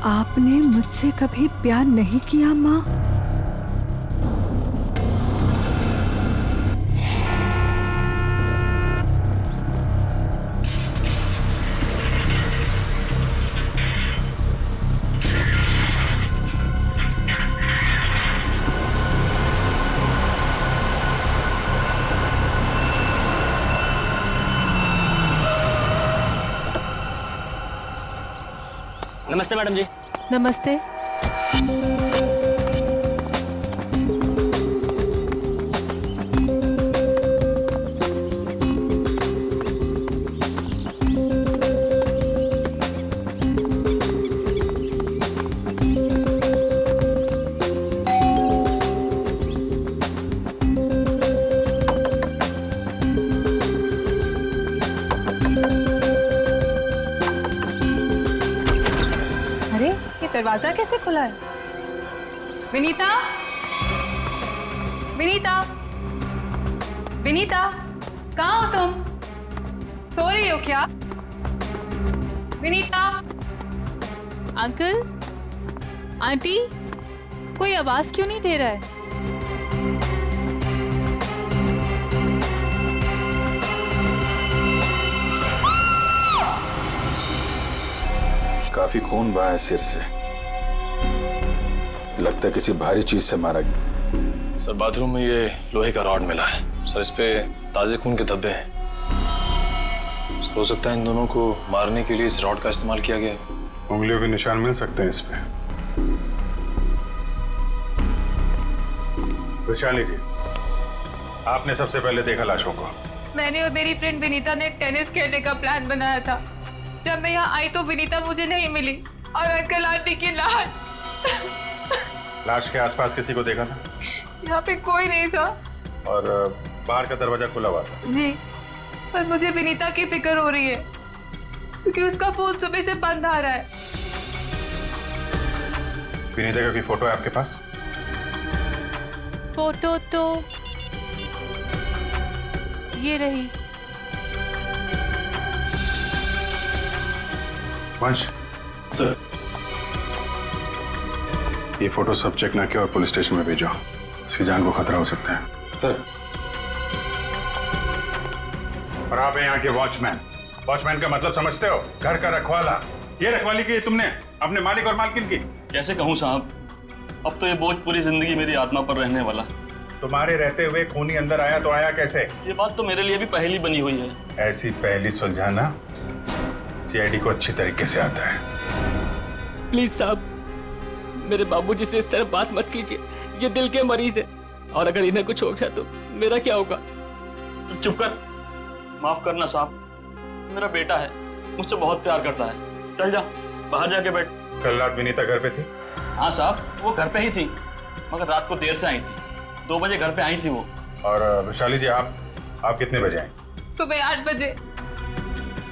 आपने मुझसे कभी प्यार नहीं किया माँ? नमस्ते मैडम जी। नमस्ते। दरवाजा कैसे खुला है? विनीता, विनीता, विनीता, कहाँ हो तुम? सो रही हो क्या? विनीता। अंकल, आंटी, कोई आवाज क्यों नहीं दे रहा है? काफी खून बहा है सिर से, लगता है किसी भारी चीज से मारा गया। सर बाथरूम में ये लोहे का रॉड मिला है सर, इस पे ताजे खून के धब्बे हैं। सर हो सकता है इन दोनों को मारने के लिए इस रॉड का इस्तेमाल किया गया है। उंगलियों के निशान मिल सकते हैं इस पे। वैशाली जी, आपने सबसे पहले देखा लाशों को? मैंने और मेरी फ्रेंड विनीता ने टेनिस खेलने का प्लान बनाया था। जब मैं यहाँ आई तो विनीता मुझे नहीं मिली और अंकल आंटी की लाश के आसपास किसी को देखा था? यहाँ पे कोई नहीं था। और बाहर का दरवाजा खुला हुआ था? जी, पर मुझे विनीता की फिक्र हो रही है क्योंकि उसका फोन सुबह से बंद आ रहा है। विनीता की कोई फोटो है आपके पास? फोटो तो ये रही। वंश सर, ये फोटो सब चेक ना किया और पुलिस स्टेशन में भेजो, इसकी जान को खतरा हो सकता है। सर। और आप हैं यहाँ के वॉचमैन। वॉचमैन का मतलब समझते हो? घर का रखवाला। ये रखवाली की तुमने अपने मालिक और मालकिन की? कैसे कहूँ साहब, अब तो ये बोझ पूरी जिंदगी मेरी आत्मा पर रहने वाला। तुम्हारे रहते हुए खूनी अंदर आया तो आया कैसे? ये बात तो मेरे लिए भी पहेली बनी हुई है। ऐसी पहेली सुलझाना सीआईडी को अच्छी तरीके से आता है। प्लीज साहब, मेरे बाबूजी से इस तरह बात मत कीजिए, ये दिल के मरीज है और अगर इन्हें कुछ हो गया तो मेरा क्या होगा? चुप कर, माफ करना साहब, मेरा बेटा है, मुझसे बहुत प्यार करता है। चल जा, बाहर जाके बैठ। कल रात विनीता घर पे थी? हाँ साहब, वो घर पे ही थी, मगर रात को देर से आई थी। 2 बजे घर पे आई थी वो। और वैशाली जी, आप कितने बजे आई? सुबह 8 बजे।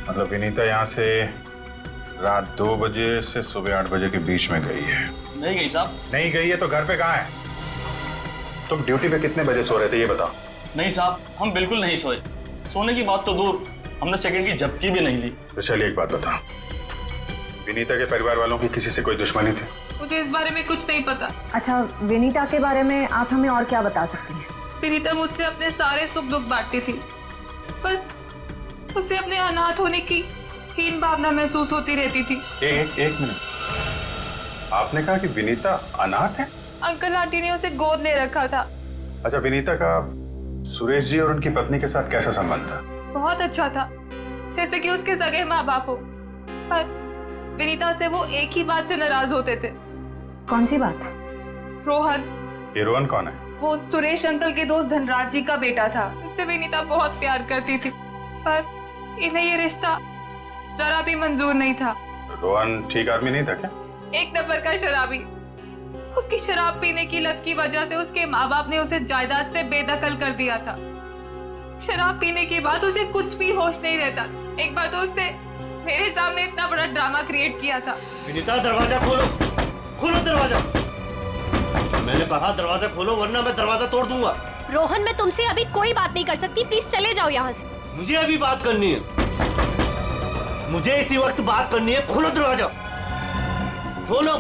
मतलब विनीता यहाँ से रात 2 बजे से सुबह 8 बजे के बीच में गई है? नहीं गई साहब। नहीं गई है तो घर पे कहाँ है? तुम ड्यूटी पे कितने बजे सो रहे थे ये बताओ। नहीं साहब, हम बिल्कुल नहीं सोए। सोने की बात तो दूर, हमने सेकंड की झपकी भी नहीं ली। वैशाली एक बात बता, विनीता के परिवार वालों की किसी से कोई दुश्मनी थी? मुझे इस बारे में कुछ नहीं पता। अच्छा, विनीता के बारे में आप हमें और क्या बता सकती हैं? विनीता मुझसे अपने सारे सुख दुख बांटती थी, बस उसे अपने अनाथ होने की हीन भावना महसूस होती रहती थी। एक मिनट, आपने कहा कि विनीता अनाथ है? अंकल आंटी ने उसे गोद ले रखा था। अच्छा, विनीता का सुरेश जी और उनकी पत्नी के साथ कैसा संबंध था? बहुत अच्छा था, जैसे कि उसके सगे माँ बाप हो। पर विनीता से वो एक ही बात से नाराज होते थे। कौन सी बात? रोहन। ये रोहन कौन है? वो सुरेश अंकल के दोस्त धनराज जी का बेटा था। उससे विनीता बहुत प्यार करती थी, पर इन्हें ये रिश्ता जरा भी मंजूर नहीं था। रोहन ठीक आदमी नहीं था क्या? एक नंबर का शराबी। उसकी शराब पीने की लत की वजह से उसके माँ बाप ने उसे जायदाद से बेदखल कर दिया था। शराब पीने के बाद उसे कुछ भी होश नहीं रहता। एक बार तो उसने मेरे सामने इतना बड़ा ड्रामा क्रिएट किया था। विनीता, दरवाजा खोलो, खोलो दरवाजा। मैंने कहा दरवाजा खोलो वरना मैं दरवाजा तोड़ दूंगा। रोहन, मैं तुमसे अभी कोई बात नहीं कर सकती, प्लीज चले जाओ यहाँ से। मुझे अभी बात करनी है, मुझे इसी वक्त बात करनी है। खोलो दरवाजा, खोलो।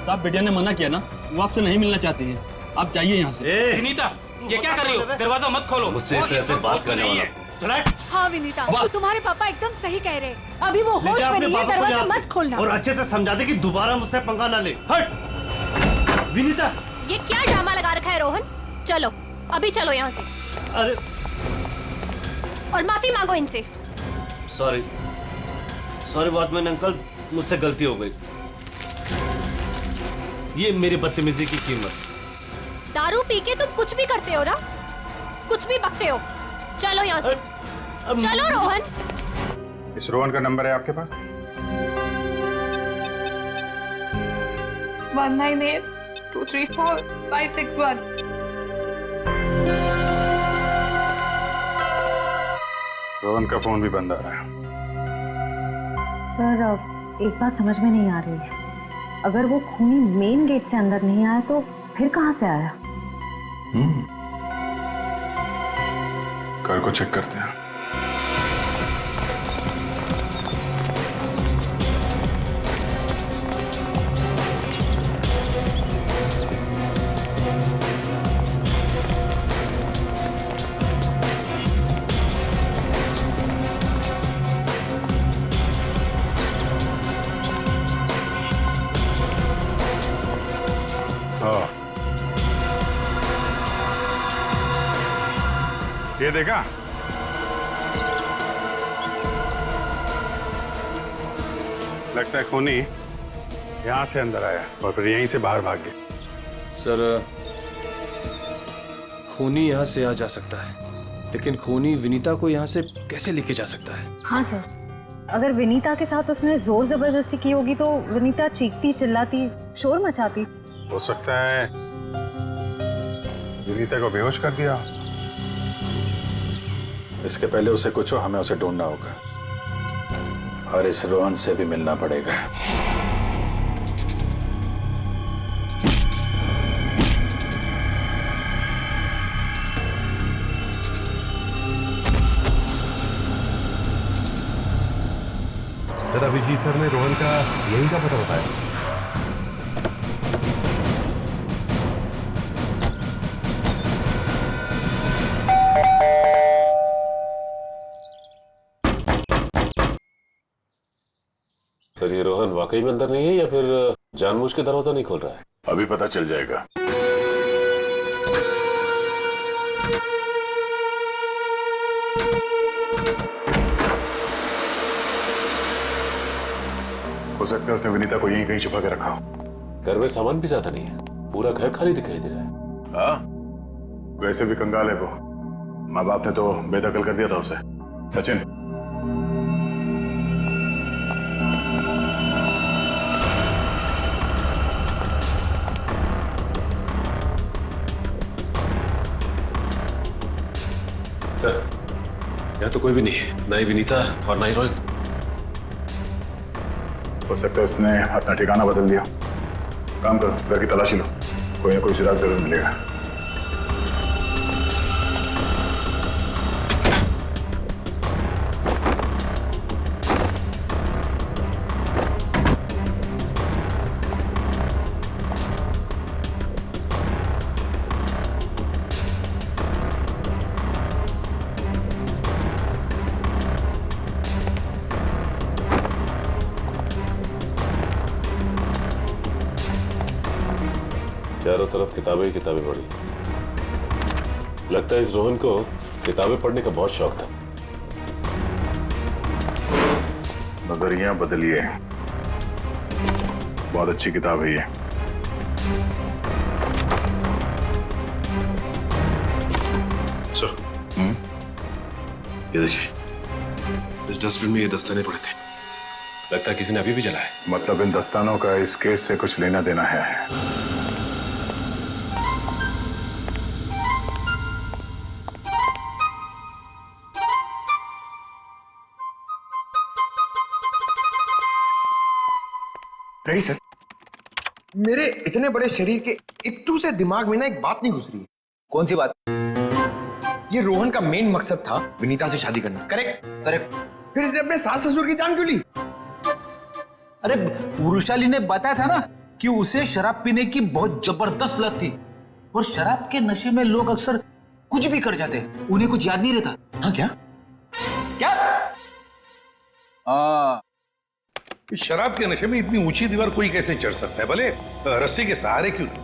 साहब बेटिया ने मना किया ना, वो आपसे नहीं मिलना चाहती है, आप जाइए यहाँ से। विनीता, ये क्या कर रही हो? दरवाजा मत खोलो। मुझसे इस तरह से बात करने वाला चला। हाँ विनीता, तो तुम्हारे पापा एकदम सही कह रहे हैं। अभी वो होश में अपने नहीं है, पापा को दरवाजा यहाँ से मत खोलना। और अच्छे से समझा दे कि दोबारा मुझसे पंगा ना ले। हट विनीता। ये क्या ड्रामा लगा रखा है रोहन? चलो अभी चलो यहाँ से, अरे और माफी मांगो इनसे। सॉरी सॉरी वॉचमैन अंकल, मुझसे गलती हो गई। ये मेरी बदतमीजी की कीमत। दारू पी के तुम कुछ भी करते हो ना, कुछ भी बकते हो। चलो यहाँ से, चलो रोहन। इस रोहन का नंबर है आपके पास? 198234-561। रोहन का फोन भी बंद आ रहा है। सर अब एक बात समझ में नहीं आ रही है, अगर वो खूनी मेन गेट से अंदर नहीं आया तो फिर कहाँ से आया? घर को चेक करते हैं। हाँ, ये देखा? लगता है खूनी यहाँ से अंदर आया और फिर यहीं से बाहर भाग गया। सर, खूनी यहाँ से आ जा सकता है, लेकिन खूनी विनीता को यहाँ से कैसे लेके जा सकता है? हाँ सर, अगर विनीता के साथ उसने जोर जबरदस्ती की होगी तो विनीता चीखती चिल्लाती शोर मचाती। हो सकता है विनीता को बेहोश कर दिया। इसके पहले उसे कुछ हो, हमें उसे ढूंढना होगा और इस रोहन से भी मिलना पड़ेगा। सर, अभिजीत सर ने रोहन का यही का पता बताया। सर, ये रोहन वाकई में अंदर नहीं है या फिर जानबूझ के दरवाजा नहीं खोल रहा है? अभी पता चल जाएगा। हो सकता है उसने विनीता को यहीं कहीं छुपा के रखा हो। घर में सामान भी ज्यादा नहीं है, पूरा घर खाली दिखाई दे रहा है। हाँ, वैसे भी कंगाल है वो। माँ बाप ने तो बेदखल कर दिया था उसे। सचिन, सर, यहाँ तो कोई भी नहीं है, ना ही विनीता और ना ही रोहन। हो सकता है उसने अपना ठिकाना बदल दिया। काम करो, घर की तलाशी लो, कोई ना कोई सुराग जरूर मिलेगा। चारों तरफ किताबें ही किताबें पढ़ी। लगता है इस रोहन को किताबें पढ़ने का बहुत शौक था। नजरिया बदलिए, बहुत अच्छी किताब है ये। अच्छा, ये देखिए, इस डस्टबिन में ये दस्ताने पड़े थे। लगता है किसी ने अभी भी जलाया। मतलब इन दस्तानों का इस केस से कुछ लेना देना है। Ready sir. मेरे इतने बड़े शरीर के इत्तू से दिमाग में ना एक बात नहीं घुस रही है। कौन सी बात? ये रोहन का मेन मकसद था विनीता से शादी करना, करेक्ट? करेक्ट। फिर इसने अपने सास ससुर की जान क्यों ली? अरे वृषाली ने बताया था ना कि उसे शराब पीने की बहुत जबरदस्त लत थी और शराब के नशे में लोग अक्सर कुछ भी कर जाते हैं, उन्हें कुछ याद नहीं रहता। हाँ क्या क्या? शराब के नशे में इतनी ऊंची दीवार कोई कैसे चढ़ सकता है, भले रस्सी के सहारे क्यों नहीं?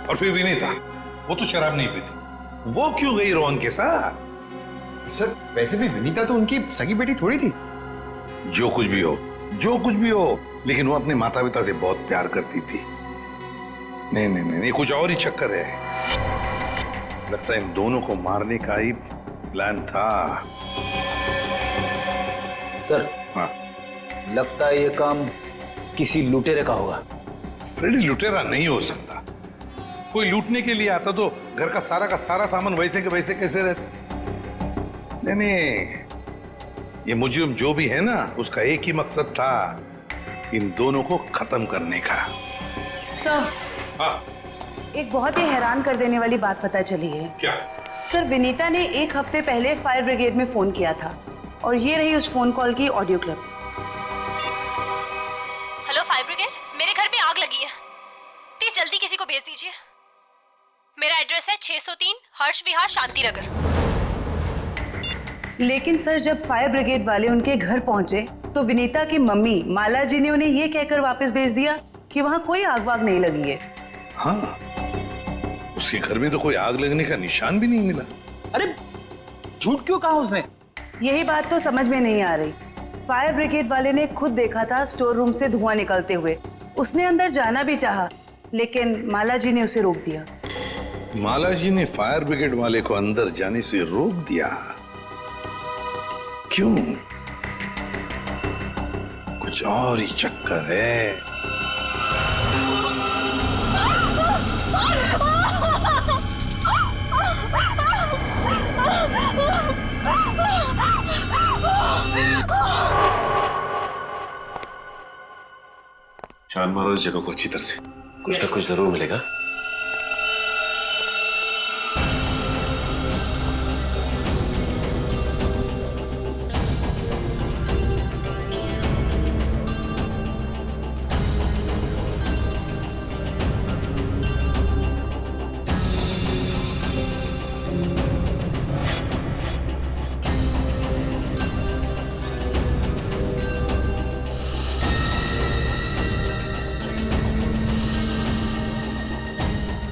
और फिर विनीता, वो तो शराब नहीं पीती, वो क्यों गई रोहन के साथ? सर वैसे भी विनीता तो उनकी सगी बेटी थोड़ी थी। जो कुछ भी हो, लेकिन वो अपने माता पिता से बहुत प्यार करती थी। नहीं नहीं नहीं, कुछ और ही चक्कर है। लगता है इन दोनों को मारने का ही प्लान था। सर हाँ, लगता है ये काम किसी लुटेरे का होगा। फ्रेडी लुटेरा नहीं हो सकता। कोई लूटने के लिए आता तो घर का सारा सामान वैसे के वैसे कैसे रहता? नहीं, ये मुजरिम जो भी है ना, उसका एक ही मकसद था, इन दोनों को खत्म करने का। सर, हाँ, एक बहुत ही हैरान कर देने वाली बात पता चली है। क्या? सर, विनीता ने 1 हफ्ते पहले फायर ब्रिगेड में फोन किया था और ये रही उस फोन कॉल की audio clip. Hello fire brigade, मेरे घर में आग लगी है, प्लीज जल्दी किसी को भेज दीजिए। मेरा एड्रेस है 603 हर्ष विहार शांति नगर। लेकिन सर, जब फायर ब्रिगेड वाले उनके घर पहुंचे तो विनीता की मम्मी माला जी ने उन्हें ये कहकर वापस भेज दिया कि वहां कोई आग वाग नहीं लगी है। हाँ, उसके घर में तो कोई आग लगने का निशान भी नहीं मिला। अरे झूठ क्यों कहा उसने? यही बात तो समझ में नहीं आ रही। फायर ब्रिगेड वाले ने खुद देखा था स्टोर रूम से धुआं निकलते हुए। उसने अंदर जाना भी चाहा, लेकिन माला जी ने उसे रोक दिया। माला जी ने फायर ब्रिगेड वाले को अंदर जाने से रोक दिया? क्यों? कुछ और ही चक्कर है। छान मारो इस जगह को अच्छी तरह से, कुछ ना कुछ जरूर मिलेगा।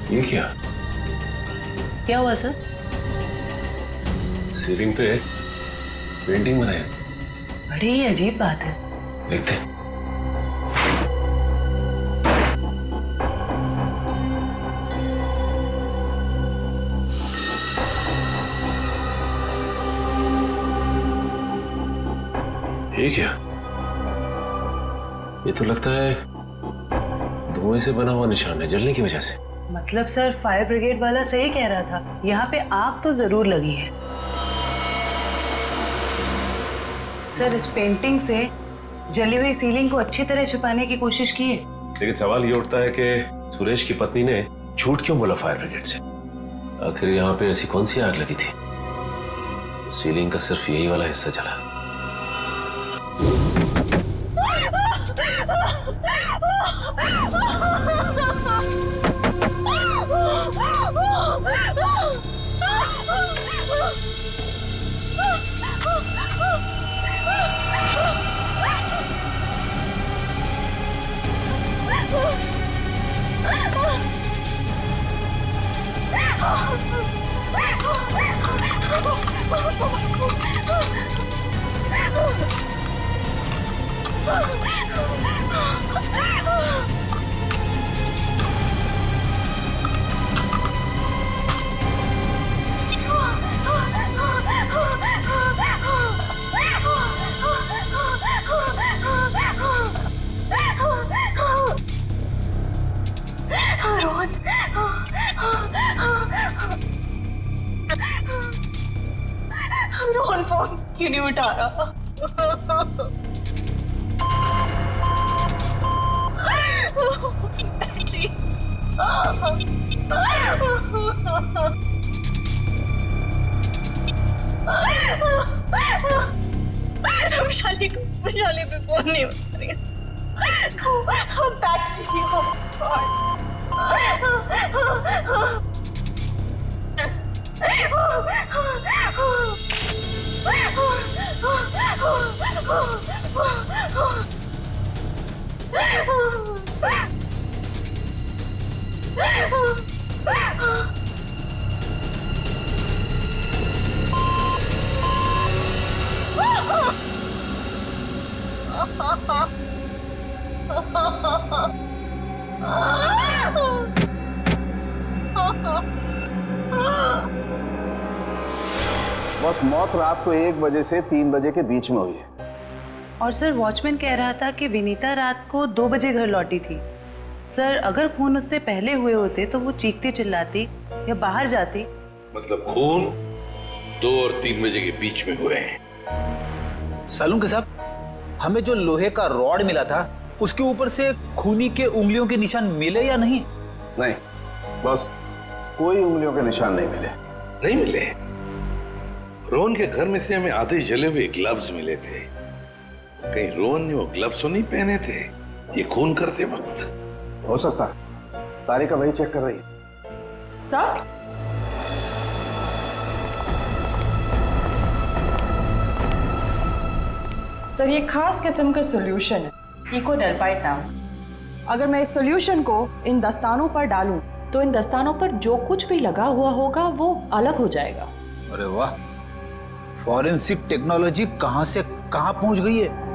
ये क्या हुआ सर? सीलिंग पे पेंटिंग बनाया। बड़ी ही अजीब बात है। देखते हैं। ये क्या? ये तो लगता है धुएं से बना हुआ निशान है, जलने की वजह से। मतलब सर, फायर ब्रिगेड वाला सही कह रहा था, यहाँ पे आग तो जरूर लगी है। सर, इस पेंटिंग से जली हुई सीलिंग को अच्छी तरह छुपाने की कोशिश की है। लेकिन सवाल ये उठता है कि सुरेश की पत्नी ने झूठ क्यों बोला फायर ब्रिगेड से? आखिर यहाँ पे ऐसी कौन सी आग लगी थी? सीलिंग का सिर्फ यही वाला हिस्सा जला। रोहन फोन क्यों नहीं उठा रहा? वैशाली पे फोन नहीं उठा रही। बस मौत रात को 1 बजे से 3 बजे के बीच में हुई है। और सर वॉचमैन कह रहा था कि विनीता रात को 2 बजे घर लौटी थी। सर अगर खून उससे पहले हुए होते तो वो चीखती चिल्लाती या बाहर जाती। मतलब खून 2 और 3 बजे के बीच में हुए हैं। सालून के साहब, हमें जो लोहे का रॉड मिला था उसके ऊपर से खूनी के उंगलियों के निशान मिले या नहीं? नहीं बस, कोई उंगलियों के निशान नहीं मिले। नहीं मिले? रोहन के घर में से हमें आधे जले हुए ग्लव्स मिले थे। कहीं रोहन ने वो ग्लव्स तो नहीं पहने थे ये खून करते वक्त? हो सकता है, तारिका वही चेक कर रही है। सर सर ये खास किस्म का सॉल्यूशन है, इको डेल्पाइट नाम। अगर मैं इस सॉल्यूशन को इन दस्तानों पर डालूं तो इन दस्तानों पर जो कुछ भी लगा हुआ होगा वो अलग हो जाएगा। अरे वाह, फॉरेंसिक टेक्नोलॉजी कहां से कहां पहुंच गई है।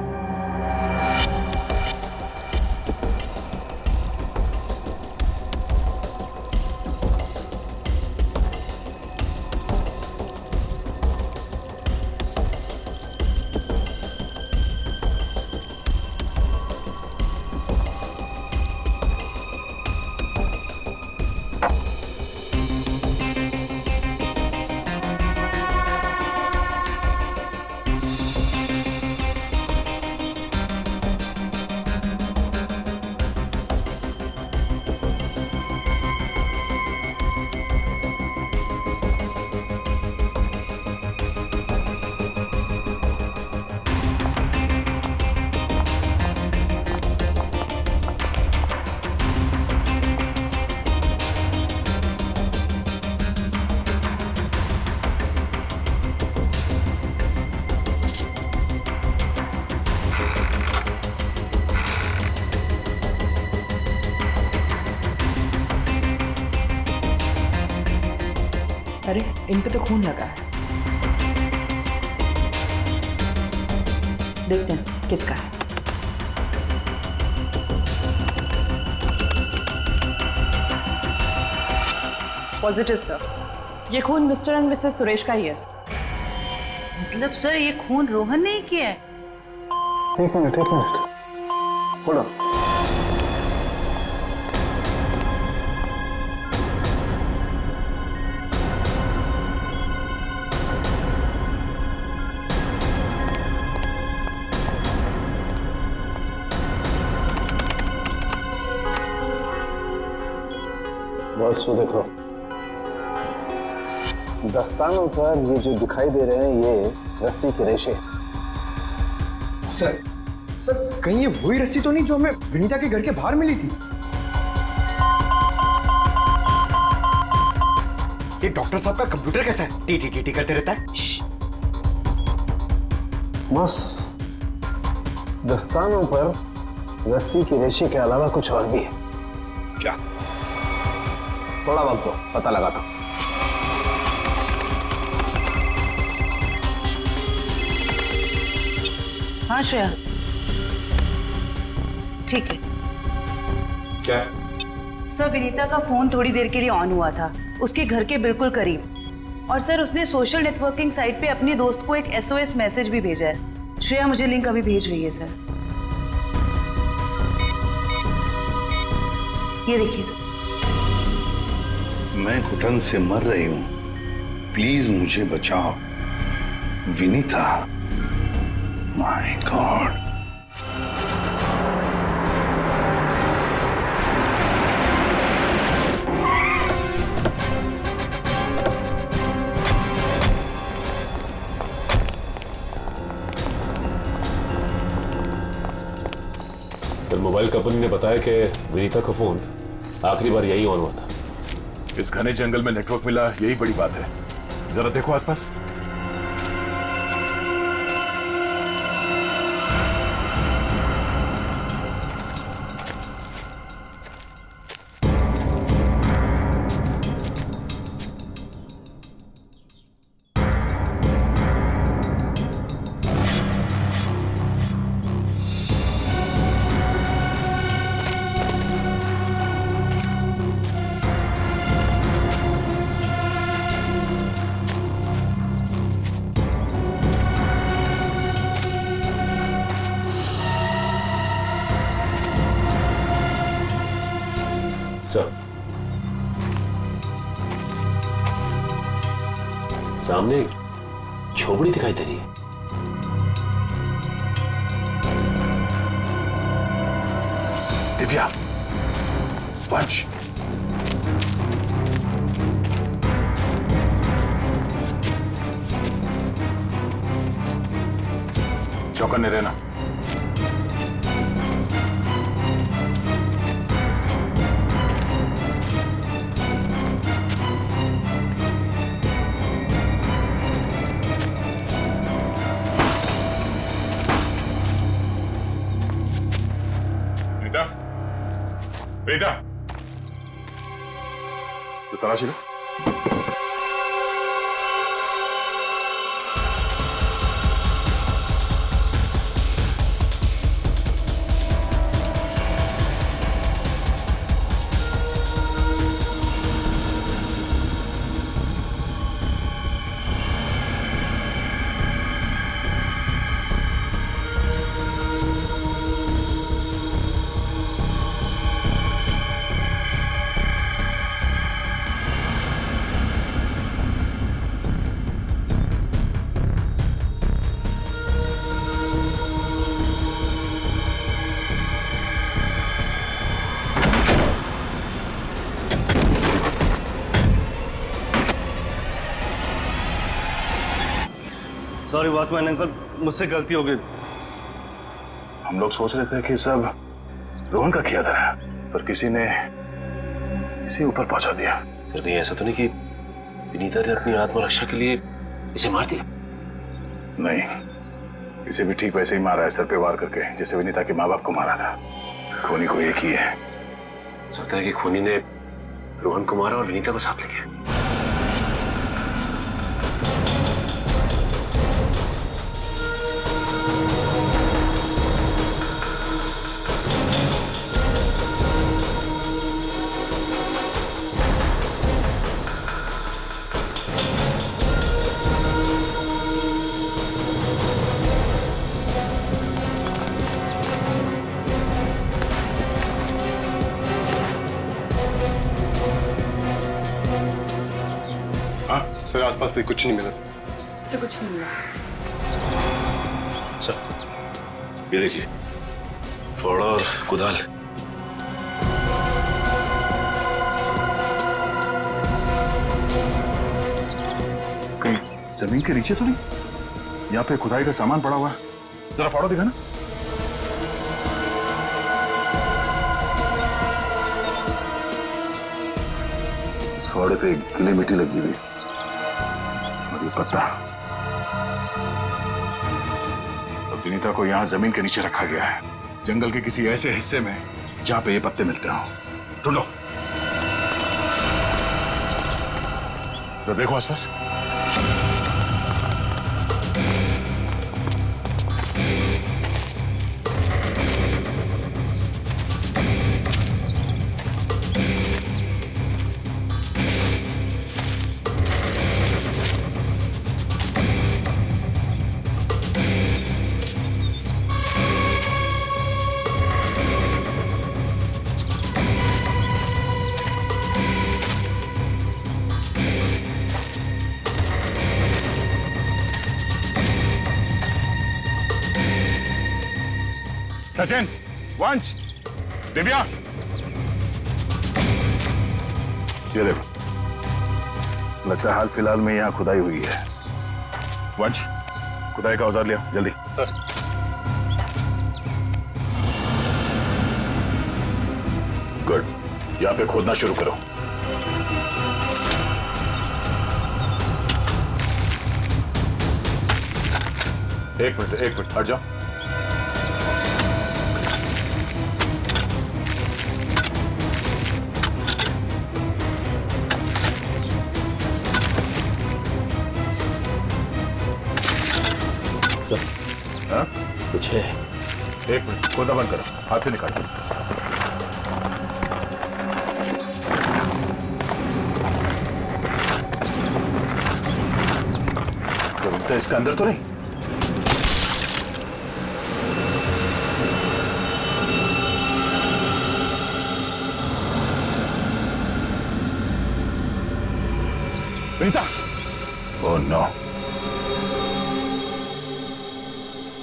अरे इन पे तो खून लगा है, देखते हैं किसका है। पॉजिटिव सर, ये खून मिस्टर एंड मिसेस सुरेश का ही है। मतलब सर ये खून रोहन ने ही किया है? एक मिनट होल्ड ऑन। बस वो देखो, दस्तानों पर ये जो दिखाई दे रहे हैं ये रस्सी के रेशे। सर कहीं ये वही रस्सी तो नहीं जो हमें विनीता के घर के बाहर मिली थी? ये डॉक्टर साहब का कंप्यूटर कैसा है? टी करते रहता है। बस दस्तानों पर रस्सी के रेशे के अलावा कुछ और भी है। क्या? थोड़ा वक्त दो, पता लगाता। हाँ श्रेया, ठीक है। क्या? सर विनीता का फोन थोड़ी देर के लिए ऑन हुआ था, उसके घर के बिल्कुल करीब। और सर उसने सोशल नेटवर्किंग साइट पे अपने दोस्त को एक SOS मैसेज भी भेजा है। श्रेया मुझे लिंक अभी भेज रही है सर, ये देखिए सर। मैं घुटन से मर रही हूं, प्लीज मुझे बचाओ। Vinita, my God. फिर मोबाइल मोबाइल कंपनी ने बताया कि विनीता का फोन आखिरी बार यही ऑन हुआ था। इस घने जंगल में नेटवर्क मिला, यही बड़ी बात है। जरा देखो आसपास। सामने झोपड़ी दिखाई दे रही है। दिव्या, वंश, चौकन्ने रहना। बेटा, तो तलाशी लो। सॉरी वॉचमैन अंकल, मुझसे गलती हो गई। हम लोग सोच रहे थे कि सब रोहन का किया था, पर किसी ने इसे ऊपर पहुंचा दिया। सर नहीं, ऐसा तो नहीं कि विनीता ने अपनी आत्मरक्षा के लिए इसे मार दिया? नहीं, इसे भी ठीक वैसे ही मारा है, सर पे वार करके, जैसे विनीता के माँ बाप को मारा था। खूनी को एक ही है। सोचता है कि खूनी ने रोहन को मारा और विनीता को साथ ले गया। सर आसपास पे कुछ नहीं मिला सर। तो कुछ नहीं मिला। सर ये देखिए, फावड़ा और कुदाल। कहीं जमीन के नीचे तो नहीं? यहाँ पे खुदाई का सामान पड़ा हुआ है, जरा फाड़ो दिखा ना। इस फावड़े पे गीली मिट्टी लगी हुई और ये पत्ता। अब विनीता को यहाँ जमीन के नीचे रखा गया है, जंगल के किसी ऐसे हिस्से में जहाँ पे ये पत्ते मिलते हो। ढूंढो, जरा देखो आसपास। सचिन, वंश, दिव्या, ये देखो, लगता है हाल फिलहाल में यहाँ खुदाई हुई है। वंश, खुदाई का औजार लिया जल्दी। सर। गुड, यहाँ पे खोदना शुरू करो। एक मिनट हट जाओ। हाँ? कुछ है। एक मिनट, खोदना बंद करो, हाथ से निकालो। तो इसके अंदर तो नहीं? विनीता! ओह नो,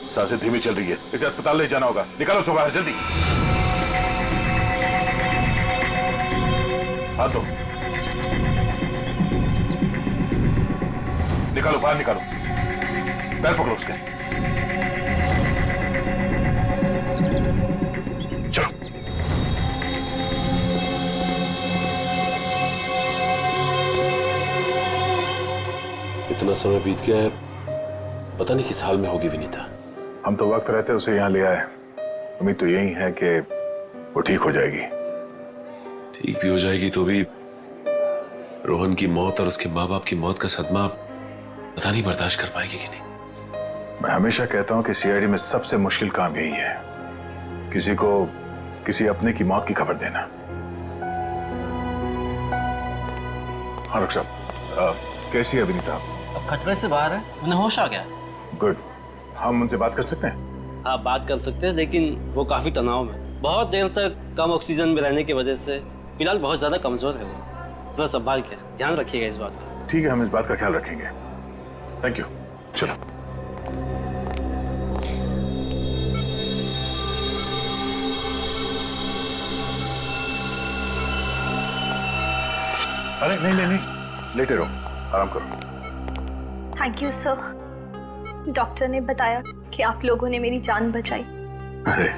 सांसें धीमी चल रही है, इसे अस्पताल ले जाना होगा। निकालो उसको बाहर जल्दी। हाथ दो, निकालो बाहर, निकालो। पैर पकड़ो उसके। चलो। इतना समय बीत गया है, पता नहीं किस हाल में होगी विनीता। हम तो वक्त रहते उसे यहाँ ले आए। उम्मीद तो यही है कि वो ठीक हो जाएगी। ठीक भी हो जाएगी तो भी रोहन की मौत और उसके माँ बाप की मौत का सदमा पता नहीं बर्दाश्त कर पाएगी कि नहीं। मैं हमेशा कहता हूँ कि सीआईडी में सबसे मुश्किल काम यही है, किसी को किसी अपने की मौत की खबर देना। हाँ डॉक्टर साहब, कैसी है विनीता? अब खतरे से बाहर है, उन्हें होश आ गया। गुड, हम उनसे बात कर सकते हैं? हाँ बात कर सकते हैं, लेकिन वो काफी तनाव में, बहुत देर तक कम ऑक्सीजन में रहने की वजह से फिलहाल बहुत ज्यादा कमजोर है वो। थोड़ा संभाल के ध्यान रखिएगा इस बात का। ठीक है, हम इस बात का ख्याल रखेंगे। Thank you. चलो। अरे नहीं नहीं नहीं, लेटे रहो, आराम करो। Thank you sir. डॉक्टर ने बताया कि आप लोगों ने मेरी जान बचाई। अरे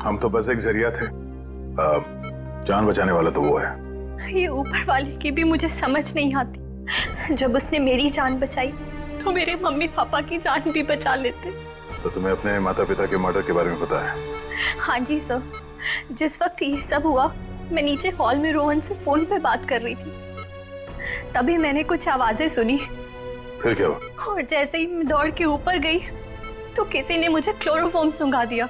हम तो बस एक जरिया थे, जान बचाने वाला तो वो है। ये ऊपर वाले की भी मुझे समझ नहीं आती। जब उसने मेरी जान बचाई तो मेरे मम्मी पापा की जान भी बचा लेते। तो तुम्हें अपने माता पिता के मर्डर के बारे में पता है? हाँ जी सर, जिस वक्त ये सब हुआ मैं नीचे हॉल में रोहन से फोन पे बात कर रही थी, तभी मैंने कुछ आवाजें सुनी। फिर क्या हुआ? और जैसे ही मैं दौड़ के ऊपर गई तो किसी ने मुझे क्लोरोफॉर्म सुंघा दिया,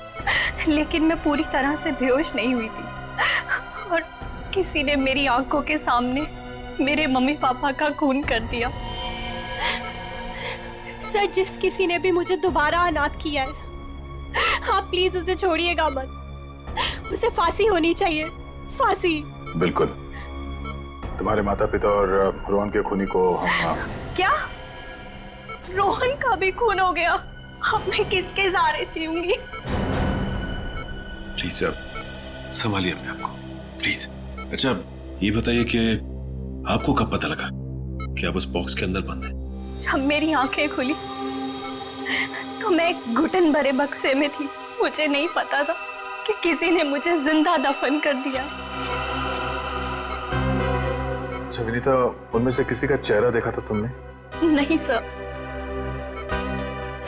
लेकिन मैं पूरी तरह से बेहोश नहीं हुई थी। और किसी ने मेरी आंखों के सामने मेरे मम्मी पापा का खून कर दिया। सर, जिस किसी ने भी मुझे दोबारा अनाथ किया है, आप प्लीज उसे छोड़िएगा मत। उसे फांसी होनी चाहिए, फांसी। बिल्कुल, तुम्हारे माता पिता और रोहन के खूनी को हम। क्या रोहन का भी खून हो गया? अब मैं किसके सहारे जीऊंगी? प्लीज सर, संभालिए अपने आप को, प्लीज। अच्छा ये बताइए कि आपको कब पता लगा कि आप उस बॉक्स के अंदर बंद हैं? जब मेरी आंखें खुली तो मैं एक घुटन भरे बक्से में थी। मुझे नहीं पता था कि किसी ने मुझे जिंदा दफन कर दिया। अच्छा विनीता, उनमें से किसी का चेहरा देखा था तुमने? नहीं सर।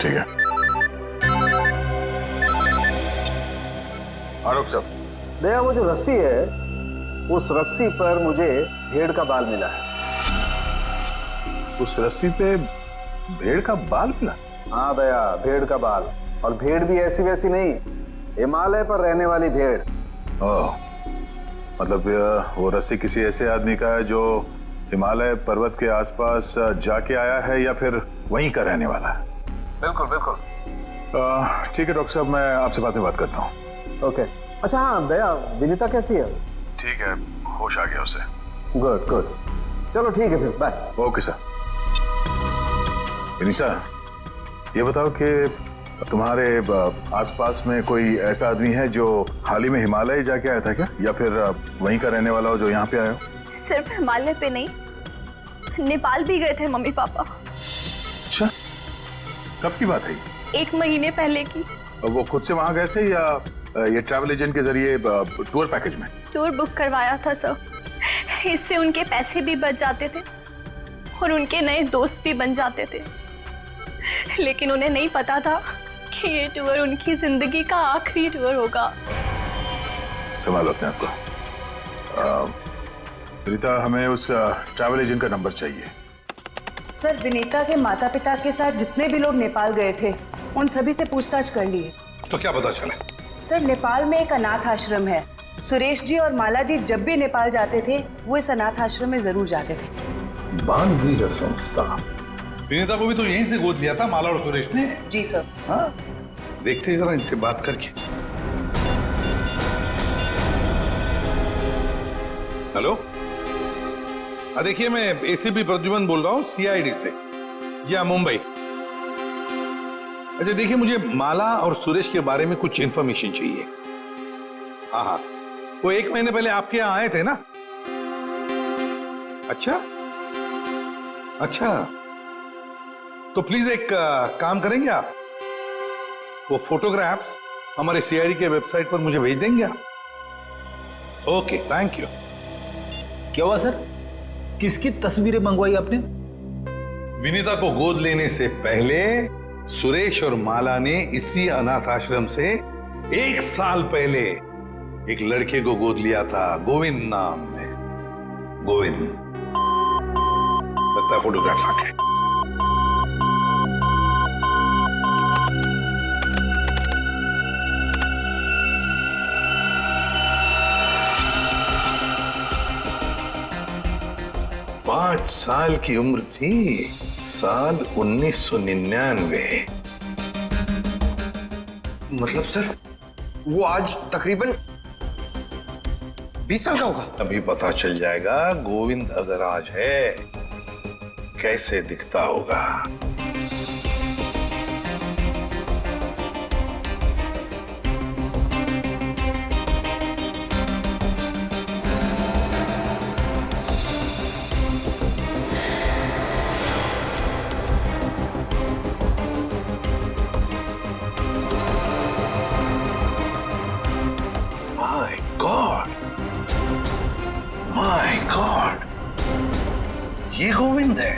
ठीक है। आरोप साहब, दया, वो जो रस्सी है, उस रस्सी पर मुझे भेड़ का बाल मिला है। उस रस्सी पे भेड़ का बाल मिला? हाँ दया, भेड़ का बाल। और भेड़ भी ऐसी वैसी नहीं, हिमालय पर रहने वाली भेड़। ओह, मतलब वो रस्सी किसी ऐसे आदमी का है जो हिमालय पर्वत के आसपास जाके आया है या फिर वहीं का रहने वाला है? बिल्कुल बिल्कुल। ठीक है डॉक्टर साहब, मैं आपसे बाद में बात करता हूँ। ओके। अच्छा हाँ दया, विनीता कैसी है? ठीक है, होश आ गया उसे। गुड गुड, चलो ठीक है फिर, बाय। Okay sir. विनीता, ये बताओ कि तुम्हारे आसपास में कोई ऐसा आदमी है जो हाल ही में हिमालय जाके आया था क्या, या फिर वहीं का रहने वाला हो जो यहाँ पे आया हो? सिर्फ हिमालय पे नहीं, नेपाल भी गए थे मम्मी पापा। अच्छा, कब की बात है? 1 महीने पहले की। वो खुद से वहां गए थे या ये ट्रैवल एजेंट के जरिए टूर पैकेज में? टूर बुक करवाया था सर, इससे उनके पैसे भी बच जाते थे और उनके नए दोस्त भी बन जाते थे। लेकिन उन्हें नहीं पता था कि ये टूर उनकी जिंदगी का आखिरी टूर होगा। संभालो अपने आप को। विनीता, हमें उस ट्रैवल एजेंट का नंबर चाहिए। सर, विनीता के माता पिता के साथ जितने भी लोग नेपाल गए थे उन सभी से पूछताछ कर ली है। तो क्या पता चला? सर, नेपाल में एक अनाथ आश्रम है। सुरेश जी और माला जी जब भी नेपाल जाते थे वो इस अनाथ आश्रम में जरूर जाते थे। बानवीर संस्था। विनीता को भी तो यहीं से गोद लिया था माला और सुरेश ने। जी सर। हाँ, देखते हैं जरा इनसे बात करके। हेलो, हाँ देखिए, मैं एसीपी प्रद्युमन बोल रहा हूँ सीआईडी से। जी हाँ, मुंबई। अच्छा देखिए, मुझे माला और सुरेश के बारे में कुछ इंफॉर्मेशन चाहिए। हाँ हाँ, वो 1 महीने पहले आपके यहाँ आए थे ना? अच्छा अच्छा, तो प्लीज एक काम करेंगे आप, वो फोटोग्राफ्स हमारे सीआईडी के वेबसाइट पर मुझे भेज देंगे आप? Okay, thank you. क्या हुआ सर? किसकी तस्वीरें मंगवाई आपने? विनीता को गोद लेने से पहले सुरेश और माला ने इसी अनाथ आश्रम से 1 साल पहले एक लड़के को गोद लिया था, गोविंद नाम में। गोविंद, लगता है फोटोग्राफ्स आ गए। पांच साल की उम्र थी, साल 1999। मतलब सर, वो आज तकरीबन 20 साल का होगा। अभी पता चल जाएगा गोविंद अगर आज है कैसे दिखता होगा। माय गॉड, ये गोविंद है।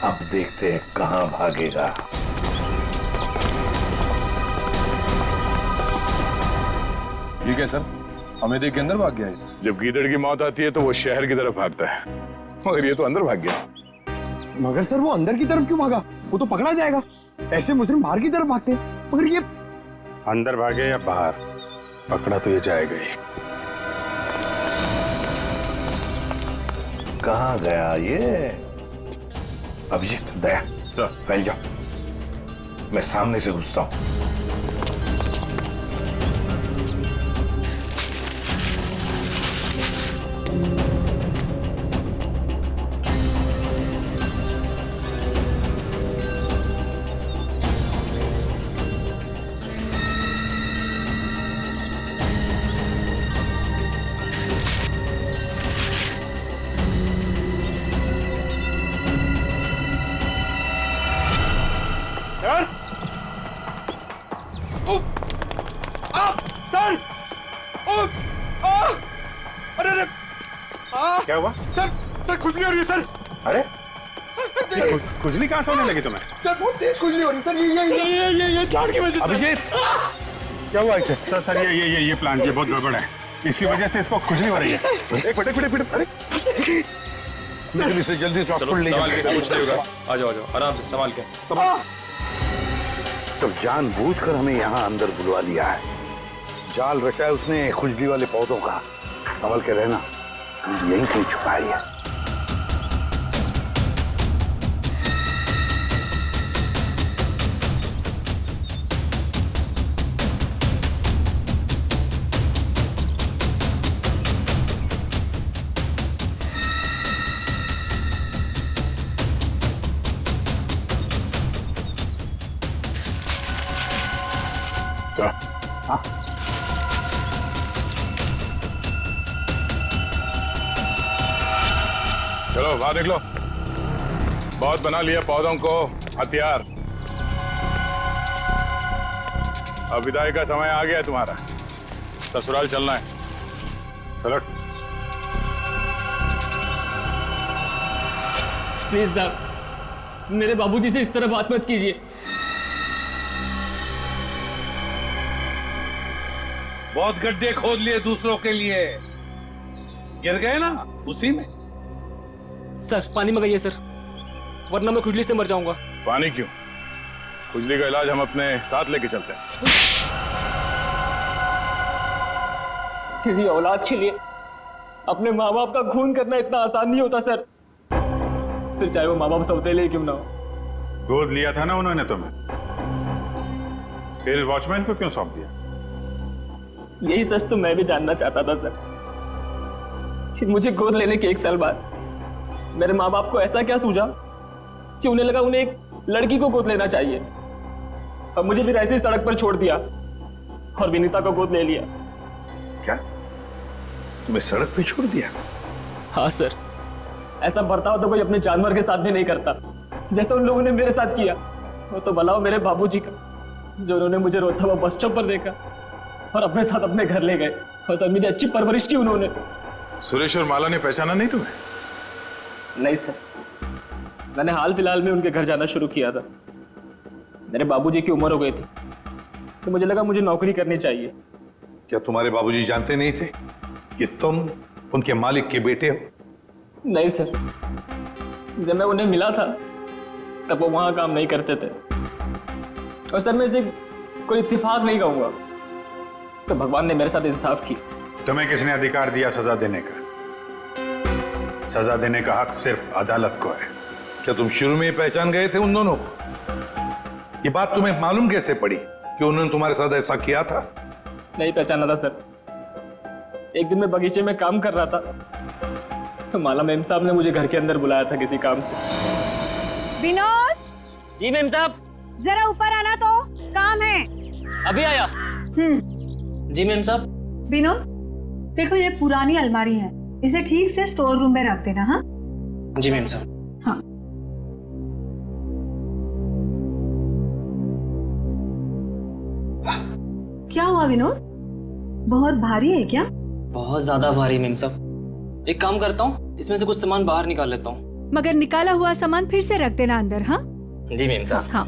अब देखते हैं कहां भागेगा। ठीक है सर, हमें देख के अंदर भाग गया है। जब गीदड़ की मौत आती है तो वो शहर की तरफ भागता है, मगर ये तो अंदर भाग गया। मगर सर, वो अंदर की तरफ क्यों भागा? वो तो पकड़ा जाएगा। ऐसे मुजरिम बाहर की तरफ भागते हैं, मगर ये अंदर भागे या बाहर, पकड़ा तो ये जाएगा ही। कहां गया ये? अभिजीत, दया सर, फैल जाओ, मैं सामने से घुसता हूं। क्या हुआ? सर खुजली हो रही है सर। अरे खुजली कहां से होने लगी तुम्हें? सर बहुत तेज खुजली हो रही है सर। ये झाड़ की वजह से। अभिजीत, क्या हुआ इसे? सर ये प्लांट ये बहुत गड़बड़ है, इसकी वजह से इसको खुजली हो रही है। एक मिनट, अरे जल्दी से हॉस्पिटल ले जाओ। कुछ नहीं होगा, आ जाओ आराम से संभाल के। तो जानबूझकर हमें यहाँ अंदर बुलवा लिया है। जाल रचा है उसने खुजली वाले पौधों का। संभल के रहना, यहीं कहीं छुपाई है। हाँ, चलो बाहर देख लो। बहुत बना लिया पौधों को हथियार। अब विदाई का समय आ गया है तुम्हारा, ससुराल चलना है। चलो। प्लीज साहब, मेरे बाबूजी से इस तरह बात मत कीजिए। बहुत गड्ढे खोद लिए दूसरों के लिए, गिर गए ना उसी में। सर पानी मंगाइए सर, वरना मैं खुजली से मर जाऊंगा। पानी क्यों? खुजली का इलाज हम अपने साथ लेके चलते हैं। किसी औलाद के लिए अपने माँ बाप का खून करना इतना आसान नहीं होता सर, फिर चाहे वो माँ बाप सौतेले क्यों ना हो। गोद लिया था ना उन्होंने तुम्हें, फिर वॉचमैन को क्यों सौंप दिया? यही सच तो मैं भी जानना चाहता था सर, कि मुझे गोद लेने के 1 साल बाद मेरे माँ बाप को ऐसा क्या सूझा कि उन्हें लगा उन्हें एक लड़की को गोद लेना चाहिए, और मुझे फिर ऐसे ही सड़क पर छोड़ दिया और विनीता को गोद ले लिया। क्या तुम्हें सड़क पे छोड़ दिया? हाँ सर, ऐसा बर्ताव तो कोई अपने जानवर के साथ भी नहीं करता, जैसा उन लोगों ने मेरे साथ किया। वो तो भला हो मेरे बाबूजी का, जो उन्होंने मुझे रोता हुआ बस स्टॉप पर देखा और अपने साथ अपने घर ले गए, और तब मेरी अच्छी परवरिश की उन्होंने। सुरेश और माला ने पहचाना नहीं तुम्हें? नहीं सर, मैंने हाल फिलहाल में उनके घर जाना शुरू किया था। मेरे बाबूजी की उम्र हो गई थी, तो मुझे लगा मुझे नौकरी करनी चाहिए। क्या तुम्हारे बाबूजी जानते नहीं थे कि तुम उनके मालिक के बेटे हो? नहीं सर, जब मैं उन्हें मिला था तब वो वहां काम नहीं करते थे, और सर मैं इसे कोई इत्तेफाक नहीं कहूंगा, तो भगवान ने मेरे साथ इंसाफ की। तुम्हें किसने अधिकार दिया सजा देने का? सजा देने का हक सिर्फ अदालत को है। क्या तुम शुरू में ही पहचान गए थे उन दोनों को? ये बात तुम्हें मालूम कैसे पड़ी कि उन्होंने तुम्हारे साथ ऐसा किया था? नहीं पहचाना था सर। एक दिन मैं बगीचे में काम कर रहा था, तो माला मेम साहब ने मुझे घर के अंदर बुलाया था किसी काम से। विनोद! जी मेम साहब। जरा ऊपर आना, तो काम है। अभी आया। जी मेम साहब। विनोद, देखो ये पुरानी अलमारी है, इसे ठीक से स्टोर रूम में रख देना। हाँ जी मेम साहब। हाँ। क्या हुआ विनोद, बहुत भारी है क्या? बहुत ज्यादा भारी मेम साहब। एक काम करता हूँ, इसमें से कुछ सामान बाहर निकाल लेता हूँ। मगर निकाला हुआ सामान फिर से रख देना अंदर। हाँ जी मेम साहब। हाँ।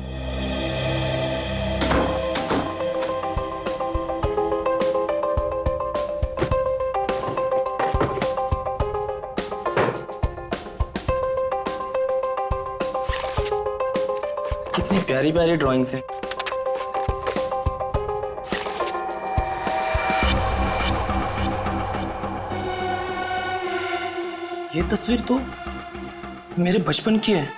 कितनी प्यारी प्यारी ड्राइंग्स हैं। ये तस्वीर तो मेरे बचपन की है।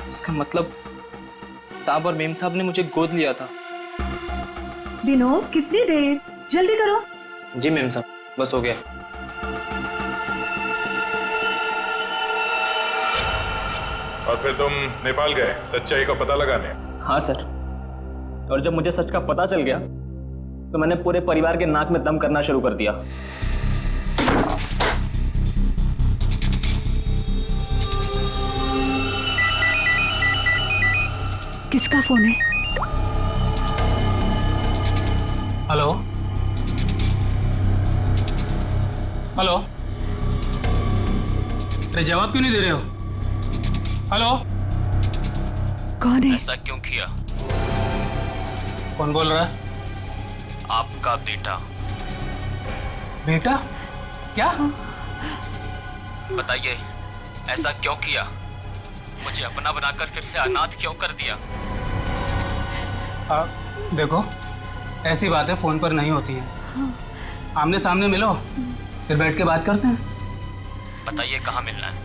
इसका मतलब साहब और मेम साहब ने मुझे गोद लिया था। विनोद, कितनी देर, जल्दी करो। जी मेम साहब, बस हो गया। और फिर तुम नेपाल गए सच्चाई का पता लगाने? हाँ सर, और जब मुझे सच का पता चल गया तो मैंने पूरे परिवार के नाक में दम करना शुरू कर दिया। किसका फोन है? हेलो हेलो, अरे जवाब क्यों नहीं दे रहे हो? हेलो, कौन है? ऐसा क्यों किया? कौन बोल रहा है? आपका बेटा। बेटा? क्या? बताइए, ऐसा क्यों किया? मुझे अपना बनाकर फिर से अनाथ क्यों कर दिया? देखो, ऐसी बातें फोन पर नहीं होती है। आमने सामने मिलो, फिर बैठ के बात करते हैं। बताइए कहाँ मिलना है?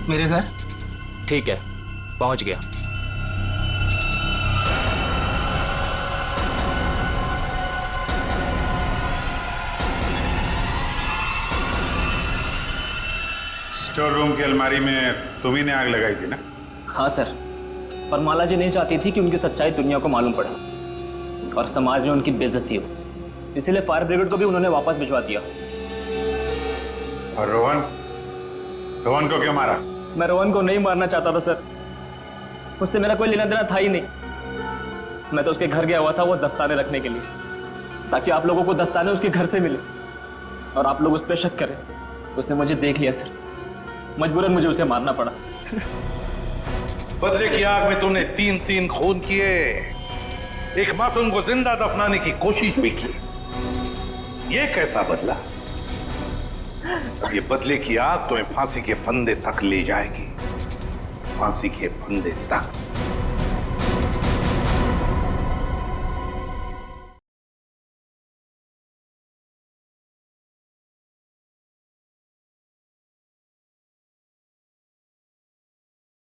मेरे घर। ठीक है, पहुंच गया। स्टोर रूम की अलमारी में तुम्ही ने आग लगाई थी ना? हाँ सर, पर माला जी नहीं चाहती थी कि उनकी सच्चाई दुनिया को मालूम पड़े और समाज में उनकी बेइज्जती हो, इसलिए फायर ब्रिगेड को भी उन्होंने वापस भिजवा दिया। और रोहन, रोहन को क्यों मारा? मैं रोहन को नहीं मारना चाहता था सर, उससे मेरा कोई लेना देना था ही नहीं। मैं तो उसके घर गया हुआ था वो दस्ताने रखने के लिए, ताकि आप लोगों को दस्ताने उसके घर से मिले और आप लोग उस पर शक करें। उसने मुझे देख लिया सर, मजबूरन मुझे उसे मारना पड़ा। बदले की आग में तूने 3 खून किए, एक मासूम को जिंदा दफनाने की कोशिश भी की। ये कैसा बदला? ये बदले की आग तुम्हें फांसी के फंदे तक ले जाएगी, फांसी के फंदे तक।